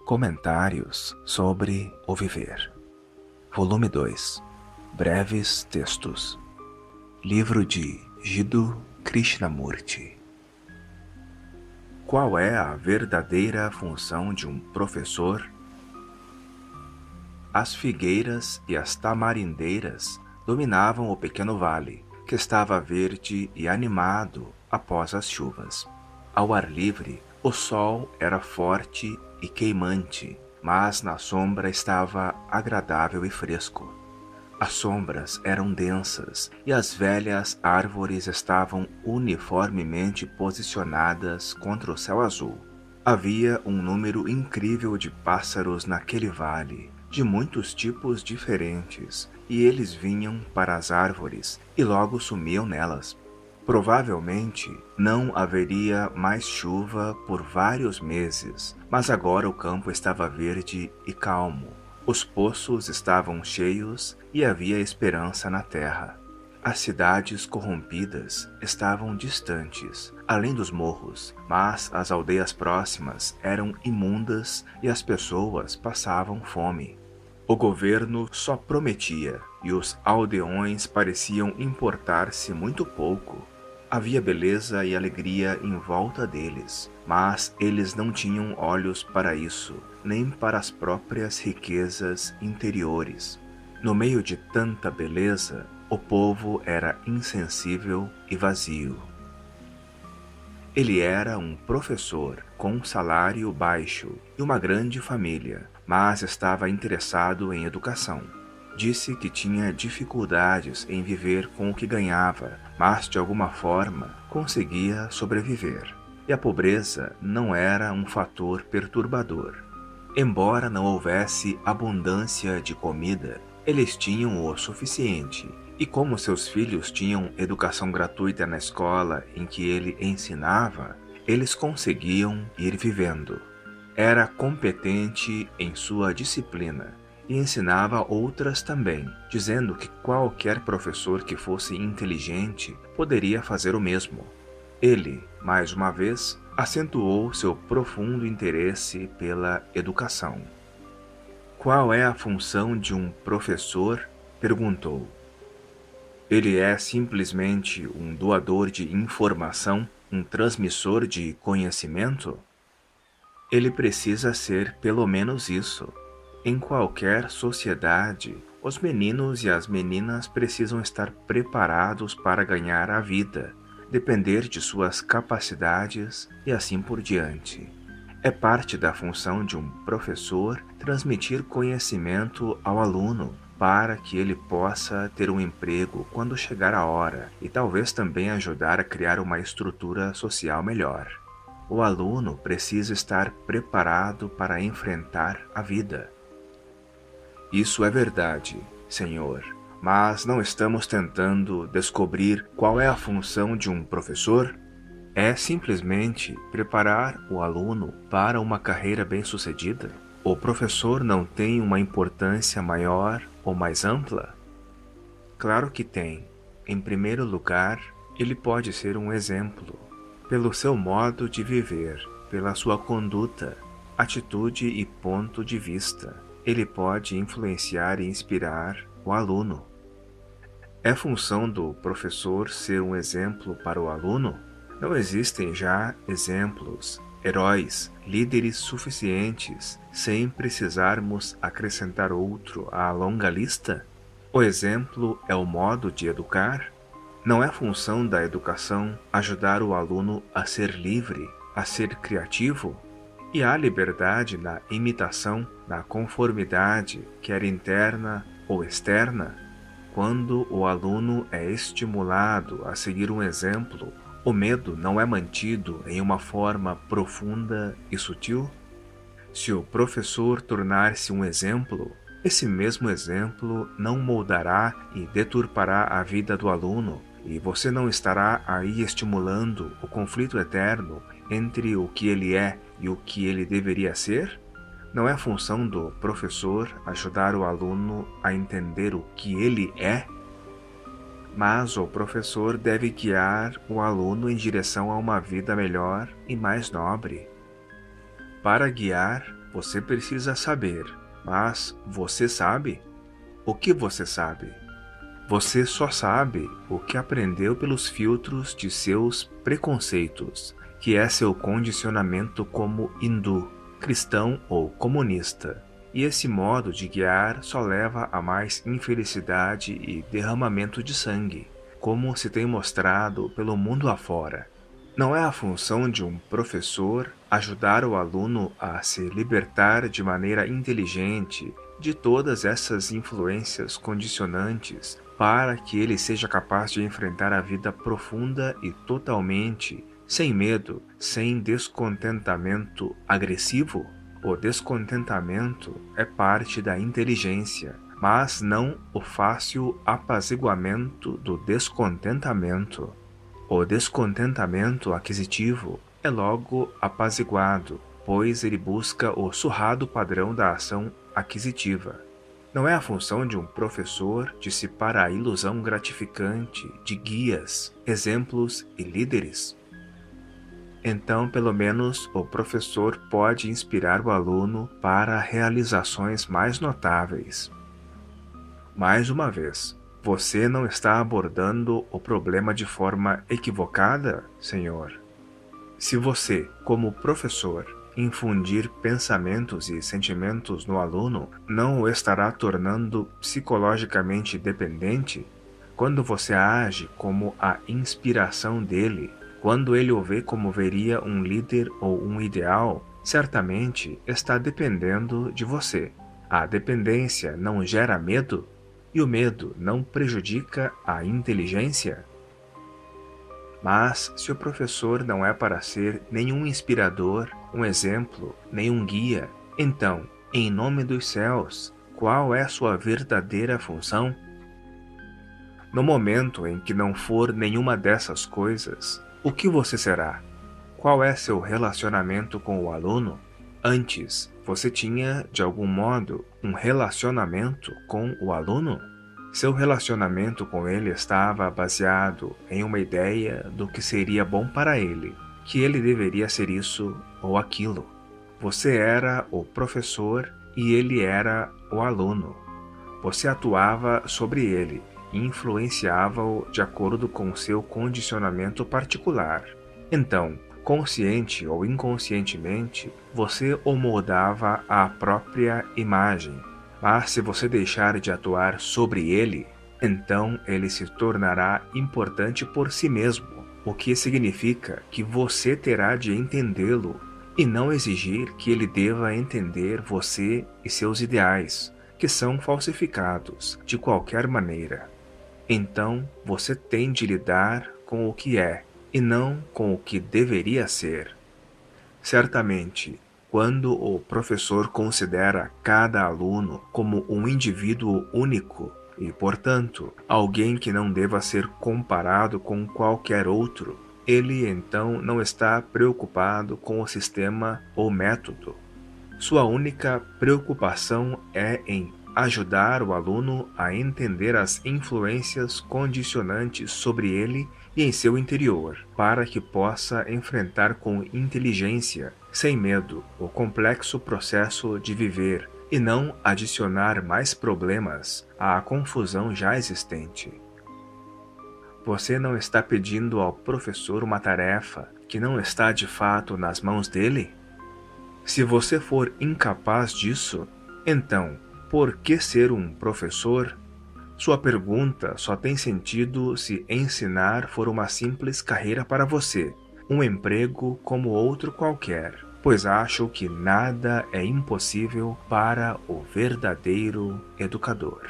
Comentários sobre o Viver. Volume 2. Breves textos. Livro de Jiddu Krishnamurti. Qual é a verdadeira função de um professor? As figueiras e as tamarindeiras dominavam o pequeno vale, que estava verde e animado após as chuvas. Ao ar livre, o sol era forte e queimante, mas na sombra estava agradável e fresco. As sombras eram densas e as velhas árvores estavam uniformemente posicionadas contra o céu azul. Havia um número incrível de pássaros naquele vale, de muitos tipos diferentes, e eles vinham para as árvores e logo sumiam nelas. Provavelmente não haveria mais chuva por vários meses, mas agora o campo estava verde e calmo. Os poços estavam cheios e havia esperança na terra. As cidades corrompidas estavam distantes, além dos morros, mas as aldeias próximas eram imundas e as pessoas passavam fome. O governo só prometia e os aldeões pareciam importar-se muito pouco. Havia beleza e alegria em volta deles, mas eles não tinham olhos para isso, nem para as próprias riquezas interiores. No meio de tanta beleza, o povo era insensível e vazio. Ele era um professor com um salário baixo e uma grande família, mas estava interessado em educação. Disse que tinha dificuldades em viver com o que ganhava, mas de alguma forma conseguia sobreviver. E a pobreza não era um fator perturbador. Embora não houvesse abundância de comida, eles tinham o suficiente. E como seus filhos tinham educação gratuita na escola em que ele ensinava, eles conseguiam ir vivendo. Era competente em sua disciplina e ensinava outras também, dizendo que qualquer professor que fosse inteligente poderia fazer o mesmo. Ele, mais uma vez, acentuou seu profundo interesse pela educação. Qual é a função de um professor? Perguntou. Ele é simplesmente um doador de informação, um transmissor de conhecimento? Ele precisa ser pelo menos isso. Em qualquer sociedade, os meninos e as meninas precisam estar preparados para ganhar a vida, depender de suas capacidades e assim por diante. É parte da função de um professor transmitir conhecimento ao aluno para que ele possa ter um emprego quando chegar a hora e talvez também ajudar a criar uma estrutura social melhor. O aluno precisa estar preparado para enfrentar a vida. Isso é verdade, senhor, mas não estamos tentando descobrir qual é a função de um professor? É simplesmente preparar o aluno para uma carreira bem-sucedida? O professor não tem uma importância maior ou mais ampla? Claro que tem. Em primeiro lugar, ele pode ser um exemplo, pelo seu modo de viver, pela sua conduta, atitude e ponto de vista. Ele pode influenciar e inspirar o aluno. É função do professor ser um exemplo para o aluno? Não existem já exemplos, heróis, líderes suficientes, sem precisarmos acrescentar outro à longa lista? O exemplo é o modo de educar? Não é função da educação ajudar o aluno a ser livre, a ser criativo? E há liberdade na imitação, na conformidade, quer interna ou externa? Quando o aluno é estimulado a seguir um exemplo, o medo não é mantido em uma forma profunda e sutil? Se o professor tornar-se um exemplo, esse mesmo exemplo não moldará e deturpará a vida do aluno, e você não estará aí estimulando o conflito eterno entre o que ele é e o que ele deveria ser? Não é função do professor ajudar o aluno a entender o que ele é? Mas o professor deve guiar o aluno em direção a uma vida melhor e mais nobre. Para guiar, Você precisa saber, mas você sabe? O que você sabe? Você só sabe o que aprendeu pelos filtros de seus preconceitos, que é seu condicionamento como hindu, cristão ou comunista. E esse modo de guiar só leva a mais infelicidade e derramamento de sangue, como se tem mostrado pelo mundo afora. Não é a função de um professor ajudar o aluno a se libertar de maneira inteligente de todas essas influências condicionantes para que ele seja capaz de enfrentar a vida profunda e totalmente, sem medo, sem descontentamento agressivo? O descontentamento é parte da inteligência, mas não o fácil apaziguamento do descontentamento. O descontentamento aquisitivo é logo apaziguado, pois ele busca o surrado padrão da ação aquisitiva. Não é a função de um professor dissipar a ilusão gratificante de guias, exemplos e líderes? Então, pelo menos, o professor pode inspirar o aluno para realizações mais notáveis. Mais uma vez, você não está abordando o problema de forma equivocada, senhor? Se você, como professor, infundir pensamentos e sentimentos no aluno, não o estará tornando psicologicamente dependente? Quando você age como a inspiração dele, quando ele o vê como veria um líder ou um ideal, certamente está dependendo de você. A dependência não gera medo? E o medo não prejudica a inteligência? Mas, se o professor não é para ser nenhum inspirador, um exemplo, nenhum guia, então, em nome dos céus, qual é sua verdadeira função? No momento em que não for nenhuma dessas coisas, o que você será? Qual é seu relacionamento com o aluno? Antes, você tinha, de algum modo, um relacionamento com o aluno? Seu relacionamento com ele estava baseado em uma ideia do que seria bom para ele, que ele deveria ser isso ou aquilo. Você era o professor e ele era o aluno. Você atuava sobre ele e influenciava-o de acordo com seu condicionamento particular. Então, consciente ou inconscientemente, você o moldava à própria imagem. Mas se você deixar de atuar sobre ele, então ele se tornará importante por si mesmo, o que significa que você terá de entendê-lo e não exigir que ele deva entender você e seus ideais, que são falsificados de qualquer maneira. Então você tem de lidar com o que é e não com o que deveria ser. Certamente, quando o professor considera cada aluno como um indivíduo único e, portanto, alguém que não deva ser comparado com qualquer outro, ele então não está preocupado com o sistema ou método. Sua única preocupação é em ajudar o aluno a entender as influências condicionantes sobre ele e em seu interior, para que possa enfrentar com inteligência, sem medo, o complexo processo de viver e não adicionar mais problemas à confusão já existente. Você não está pedindo ao professor uma tarefa que não está de fato nas mãos dele? Se você for incapaz disso, então, por que ser um professor? Sua pergunta só tem sentido se ensinar for uma simples carreira para você, um emprego como outro qualquer, pois acho que nada é impossível para o verdadeiro educador.